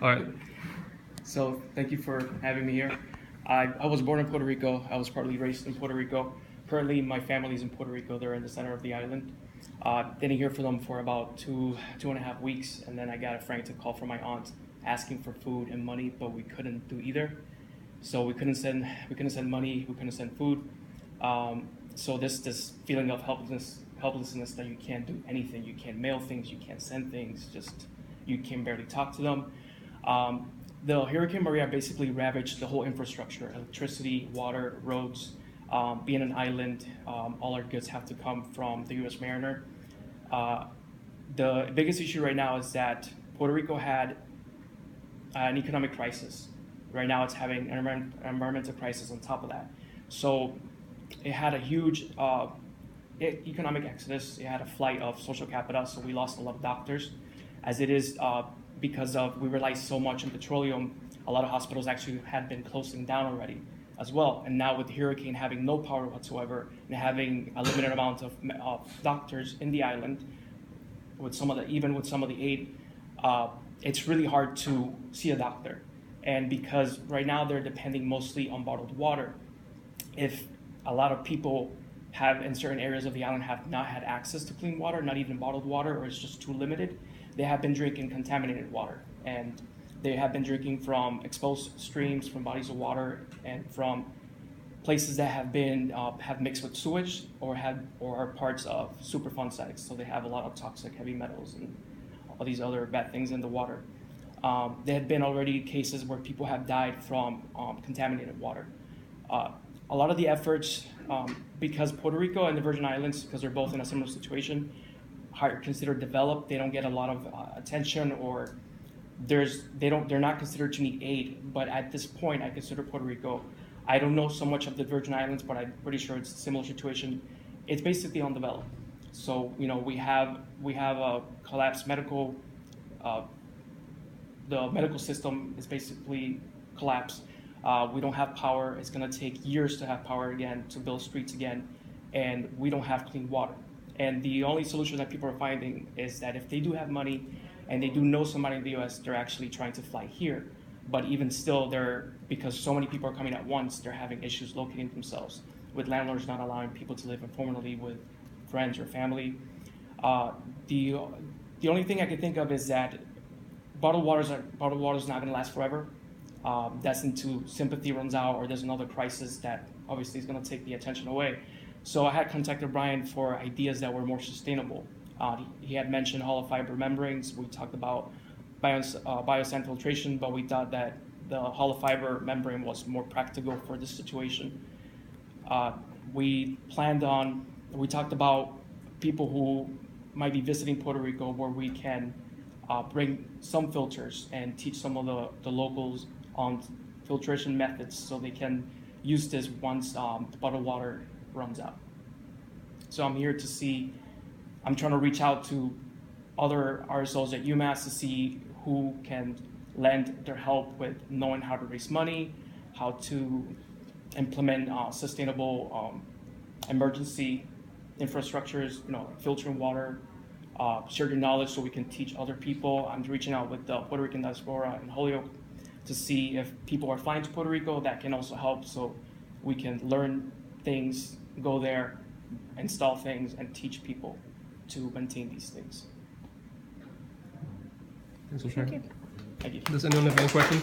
All right. So thank you for having me here. I was born in Puerto Rico. I was partly raised in Puerto Rico. Currently, my family's in Puerto Rico. They're in the center of the island. Didn't hear from them for about two and a half weeks, and then I got a frantic call from my aunt asking for food and money, but we couldn't do either. So we couldn't send money. We couldn't send food. So this feeling of helplessness that you can't do anything. You can't mail things. You can't send things. Just you can barely talk to them. The Hurricane Maria basically ravaged the whole infrastructure: electricity, water, roads. Being an island, all our goods have to come from the U.S. Mariner. The biggest issue right now is that Puerto Rico had an economic crisis. Right now, it's having an environmental crisis on top of that. So it had a huge economic exodus. It had a flight of social capital, so we lost a lot of doctors. As it is, because of we rely so much on petroleum, a lot of hospitals actually had been closing down already as well. And now with the hurricane having no power whatsoever and having a limited amount of doctors in the island, with some of the aid, it's really hard to see a doctor. And because right now they're depending mostly on bottled water, if a lot of people have in certain areas of the island have not had access to clean water, not even bottled water, or it's just too limited, they have been drinking contaminated water. And they have been drinking from exposed streams, from bodies of water, and from places that have been have mixed with sewage or are parts of Superfund sites. So they have a lot of toxic heavy metals and all these other bad things in the water. There had been already cases where people have died from contaminated water. A lot of the efforts, because Puerto Rico and the Virgin Islands, because they're both in a similar situation, are considered developed. They don't get a lot of attention, or they're not considered to need aid. But at this point, I consider Puerto Rico. I don't know so much of the Virgin Islands, but I'm pretty sure it's a similar situation. It's basically undeveloped. So we have a collapsed medical. The medical system is basically collapsed. We don't have power. It's going to take years to have power again, to build streets again, and we don't have clean water. And the only solution that people are finding is that if they do have money and they do know somebody in the U.S., they're actually trying to fly here. But even still, because so many people are coming at once, they're having issues locating themselves, with landlords not allowing people to live informally with friends or family. The only thing I can think of is that bottled water is not going to last forever. That's until sympathy runs out or there's another crisis that obviously is going to take the attention away. So I had contacted Brian for ideas that were more sustainable. He had mentioned hollow fiber membranes. We talked about biosand filtration, but we thought that the hollow fiber membrane was more practical for this situation. We talked about people who might be visiting Puerto Rico, where we can bring some filters and teach some of the locals on filtration methods so they can use this once the bottled water runs out. So I'm trying to reach out to other RSOs at UMass to see who can lend their help with knowing how to raise money, how to implement sustainable emergency infrastructures, filtering water, share your knowledge so we can teach other people. I'm reaching out with the Puerto Rican diaspora in Holyoke to see if people are flying to Puerto Rico. That can also help, so we can learn things, go there, install things, and teach people to maintain these things. Thanks for sharing. Thank you. Does anyone have any questions?